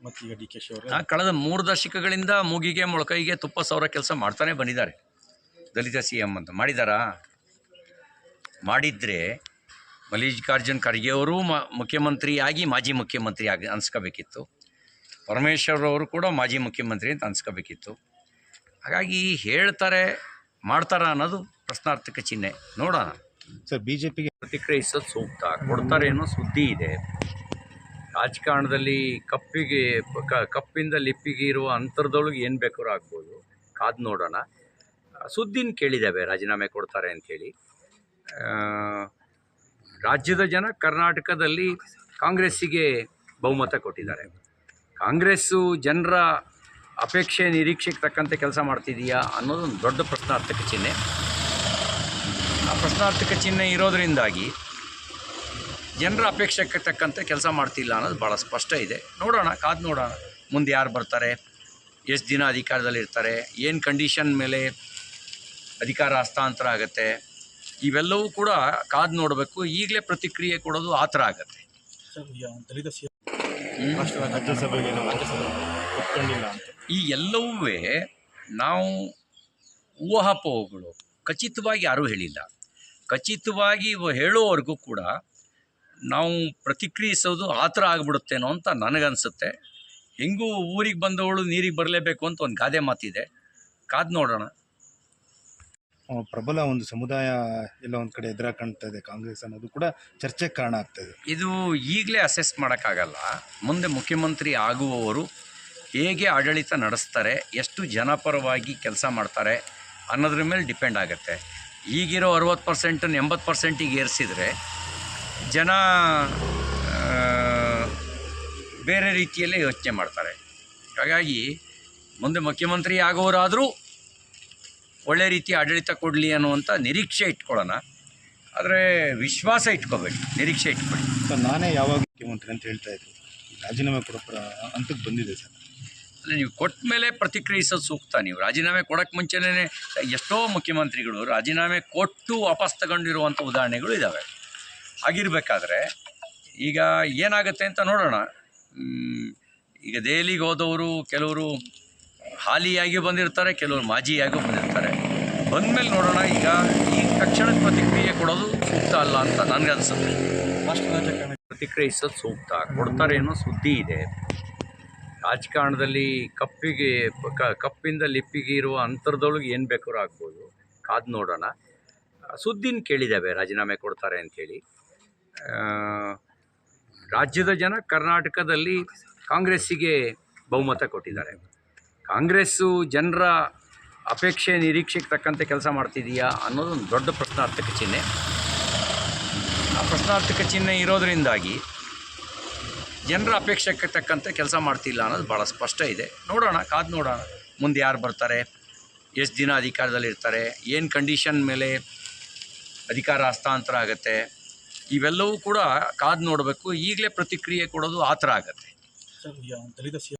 ಮತ್ತೀಗ D K she ಅವರು ಕಳೆದ 3 ದಶಕಗಳಿಂದ ಮೂಗಿಗೆ ಮೊಳಕೈಗೆ ತುಪ್ಪ ಸವರ ಕೆಲಸ ಮಾಡ್ತಾನೆ ಬಂದಿದ್ದಾರೆ. ದಲಿತ ಸಿ ಎಂ ಅಂತ ಮಾಡಿದಾರಾ? ಮಾಡಿದರೆ ಮಲ್ಲಿಕಾರ್ಜುನ್ ಖರ್ಗೆ ಅವರು ಮುಖ್ಯಮಂತ್ರಿಯಾಗಿ ಮಾಜಿ ಮುಖ್ಯಮಂತ್ರಿ ಆಗಿ ಅನ್ಸ್ಕೋಬೇಕಿತ್ತು. ಪರಮೇಶ್ವರ್ ಅವರು ಕೂಡ ಮಾಜಿ ಮುಖ್ಯಮಂತ್ರಿ ಅಂತ ಅನ್ಸ್ಕೋಬೇಕಿತ್ತು. ಹಾಗಾಗಿ ಹೇಳ್ತಾರೆ ಮಾಡ್ತಾರ ಅನ್ನೋದು ಪ್ರಶ್ನಾರ್ಥಕ ಚಿಹ್ನೆ. ನೋಡೋಣ. ಸರ್, ಬಿಜೆಪಿಗೆ ಪ್ರತಿಕ್ರಿಯಿಸೋದು ಸೂಕ್ತ. ಕೊಡ್ತಾರೆ ಅನ್ನೋ ಸುದ್ದಿ ಇದೆ. ರಾಜಕಾರಣದಲ್ಲಿ ಕಪ್ಪಿಂದ ಲಿಪ್ಪಿಗೆ ಇರುವ ಅಂತರದೊಳಗೆ ಏನು ಬೇಕಾದ್ರೂ ಆಗ್ಬೋದು. ಕಾದು ನೋಡೋಣ. ಸುದ್ದಿನ ಕೇಳಿದ್ದೇವೆ ರಾಜೀನಾಮೆ ಕೊಡ್ತಾರೆ ಅಂಥೇಳಿ. ರಾಜ್ಯದ ಜನ ಕರ್ನಾಟಕದಲ್ಲಿ ಕಾಂಗ್ರೆಸ್ಸಿಗೆ ಬಹುಮತ ಕೊಟ್ಟಿದ್ದಾರೆ. ಕಾಂಗ್ರೆಸ್ಸು ಜನರ ಅಪೇಕ್ಷೆ ನಿರೀಕ್ಷೆಗೆ ತಕ್ಕಂತೆ ಕೆಲಸ ಮಾಡ್ತಿದೆಯಾ ಅನ್ನೋದೊಂದು ದೊಡ್ಡ ಪ್ರಶ್ನಾರ್ಥಕ ಚಿಹ್ನೆ. ಆ ಪ್ರಶ್ನಾರ್ಥಕ ಚಿಹ್ನೆ ಇರೋದರಿಂದಾಗಿ ಜನರ ಅಪೇಕ್ಷೆಗೆ ತಕ್ಕಂತೆ ಕೆಲಸ ಮಾಡ್ತಿಲ್ಲ ಅನ್ನೋದು ಭಾಳ ಸ್ಪಷ್ಟ ಇದೆ. ನೋಡೋಣ, ಕಾದು ನೋಡೋಣ. ಮುಂದೆ ಯಾರು ಬರ್ತಾರೆ, ಎಷ್ಟು ದಿನ ಅಧಿಕಾರದಲ್ಲಿರ್ತಾರೆ, ಏನು ಕಂಡೀಷನ್ ಮೇಲೆ ಅಧಿಕಾರ ಹಸ್ತಾಂತರ ಆಗುತ್ತೆ, ಇವೆಲ್ಲವೂ ಕೂಡ ಕಾದು ನೋಡಬೇಕು. ಈಗಲೇ ಪ್ರತಿಕ್ರಿಯೆ ಕೊಡೋದು ಆ ಥರ ಆಗುತ್ತೆ. ಈ ಎಲ್ಲವೂ ನಾವು ಊಹಾಪೋಹಗಳು, ಖಚಿತವಾಗಿ ಯಾರೂ ಹೇಳಿಲ್ಲ. ಖಚಿತವಾಗಿ ಹೇಳೋವರೆಗೂ ಕೂಡ ನಾವು ಪ್ರತಿಕ್ರಿಯಿಸೋದು ಆ ಥರ ಆಗಿಬಿಡುತ್ತೇನೋ ಅಂತ ನನಗನ್ಸುತ್ತೆ. ಹೆಂಗೂ ಊರಿಗೆ ಬಂದವಳು ನೀರಿಗೆ ಬರಲೇಬೇಕು ಅಂತ ಒಂದು ಗಾದೆ ಮಾತಿದೆ. ಕಾದು ನೋಡೋಣ. ಪ್ರಬಲ ಒಂದು ಸಮುದಾಯ ಎಲ್ಲ ಒಂದು ಕಡೆ ಎದುರು ಕಾಣ್ತಾ ಇದೆ ಕಾಂಗ್ರೆಸ್ ಅನ್ನೋದು ಕೂಡ ಚರ್ಚೆಗೆ ಕಾರಣ ಆಗ್ತಾ ಇದೆ. ಇದು ಈಗಲೇ ಅಸೆಸ್ ಮಾಡೋಕ್ಕಾಗಲ್ಲ. ಮುಂದೆ ಮುಖ್ಯಮಂತ್ರಿ ಆಗುವವರು ಹೇಗೆ ಆಡಳಿತ ನಡೆಸ್ತಾರೆ, ಎಷ್ಟು ಜನಪರವಾಗಿ ಕೆಲಸ ಮಾಡ್ತಾರೆ ಅನ್ನೋದ್ರ ಮೇಲೆ ಡಿಪೆಂಡ್ ಆಗುತ್ತೆ. ಈಗಿರೋ 60% 80%ಗೆ ಏರಿಸಿದರೆ ಜನ ಬೇರೆ ರೀತಿಯಲ್ಲೇ ಯೋಚನೆ ಮಾಡ್ತಾರೆ. ಹಾಗಾಗಿ ಮುಂದೆ ಮುಖ್ಯಮಂತ್ರಿ ಆಗೋರಾದರೂ ಒಳ್ಳೆ ರೀತಿ ಆಡಳಿತ ಕೊಡಲಿ ಅನ್ನುವಂಥ ನಿರೀಕ್ಷೆ ಇಟ್ಕೊಳ್ಳೋಣ. ಆದರೆ ವಿಶ್ವಾಸ ಇಟ್ಕೋಬೇಡಿ, ನಿರೀಕ್ಷೆ ಇಟ್ಕೊಳ್ಳಿ. ಸರ್, ನಾನೇ ಯಾವಾಗ ಮುಖ್ಯಮಂತ್ರಿ ಅಂತ ಹೇಳ್ತಾ ಇದ್ರು, ರಾಜೀನಾಮೆ ಕೊಡೋ ಹಂತಕ್ಕೆ ಬಂದಿದೆ ಸರ್. ಅಲ್ಲ, ನೀವು ಕೊಟ್ಟ ಮೇಲೆ ಪ್ರತಿಕ್ರಿಯಿಸೋದು ಸೂಕ್ತ. ನೀವು ರಾಜೀನಾಮೆ ಕೊಡೋಕ್ಕೆ ಮುಂಚೆನೇ ಎಷ್ಟೋ ಮುಖ್ಯಮಂತ್ರಿಗಳು ರಾಜೀನಾಮೆ ಕೊಟ್ಟು ವಾಪಸ್ ತಗೊಂಡಿರುವಂಥ ಉದಾಹರಣೆಗಳು ಇದ್ದಾವೆ. ಹಾಗಿರಬೇಕಾದ್ರೆ ಈಗ ಏನಾಗುತ್ತೆ ಅಂತ ನೋಡೋಣ. ಈಗ ದೆಹಲಿಗೆ ಹೋದವರು ಕೆಲವರು ಹಾಲಿಯಾಗಿ ಬಂದಿರ್ತಾರೆ, ಕೆಲವರು ಮಾಜಿಯಾಗಿ ಬಂದಿರ್ತಾರೆ. ಬಂದಮೇಲೆ ನೋಡೋಣ. ಈಗ ಈ ತಕ್ಷಣದ ಪ್ರತಿಕ್ರಿಯೆ ಕೊಡೋದು ಸೂಕ್ತ ಅಲ್ಲ ಅಂತ ನನಗನ್ಸುತ್ತೆ. ಪ್ರತಿಕ್ರಿಯಿಸೋದು ಸೂಕ್ತ. ಕೊಡ್ತಾರೆ ಅನ್ನೋ ಸುದ್ದಿ ಇದೆ. ರಾಜಕಾರಣದಲ್ಲಿ ಕಪ್ಪಿಂದ ಲಿಪ್ಪಿಗೆ ಇರುವ ಅಂತರದೊಳಗೆ ಏನು ಬೇಕಾದ್ರೂ ಆಗ್ಬೋದು. ಕಾದು ನೋಡೋಣ. ಸುದ್ದಿನ ಕೇಳಿದ್ದೇವೆ ರಾಜೀನಾಮೆ ಕೊಡ್ತಾರೆ ಅಂಥೇಳಿ. ರಾಜ್ಯದ ಜನ ಕರ್ನಾಟಕದಲ್ಲಿ ಕಾಂಗ್ರೆಸ್ಸಿಗೆ ಬಹುಮತ ಕೊಟ್ಟಿದ್ದಾರೆ. ಕಾಂಗ್ರೆಸ್ಸು ಜನರ ಅಪೇಕ್ಷೆ ನಿರೀಕ್ಷೆಗೆ ತಕ್ಕಂತೆ ಕೆಲಸ ಮಾಡ್ತಿದೆಯಾ ಅನ್ನೋದೊಂದು ದೊಡ್ಡ ಪ್ರಶ್ನಾರ್ಥಕ ಚಿಹ್ನೆ. ಆ ಪ್ರಶ್ನಾರ್ಥಕ ಚಿಹ್ನೆ ಇರೋದರಿಂದಾಗಿ ಜನರ ಅಪೇಕ್ಷೆಗೆ ತಕ್ಕಂತೆ ಕೆಲಸ ಮಾಡ್ತಿಲ್ಲ ಅನ್ನೋದು ಭಾಳ ಸ್ಪಷ್ಟ ಇದೆ. ನೋಡೋಣ, ಕಾದು ನೋಡೋಣ. ಮುಂದೆ ಯಾರು ಬರ್ತಾರೆ, ಎಷ್ಟು ದಿನ ಅಧಿಕಾರದಲ್ಲಿರ್ತಾರೆ, ಏನು ಕಂಡೀಷನ್ ಮೇಲೆ ಅಧಿಕಾರ ಹಸ್ತಾಂತರ ಆಗುತ್ತೆ, ಇವೆಲ್ಲವೂ ಕೂಡ ಕಾದು ನೋಡಬೇಕು. ಈಗಲೇ ಪ್ರತಿಕ್ರಿಯೆ ಕೊಡೋದು ಆ ಥರ ಆಗುತ್ತೆ.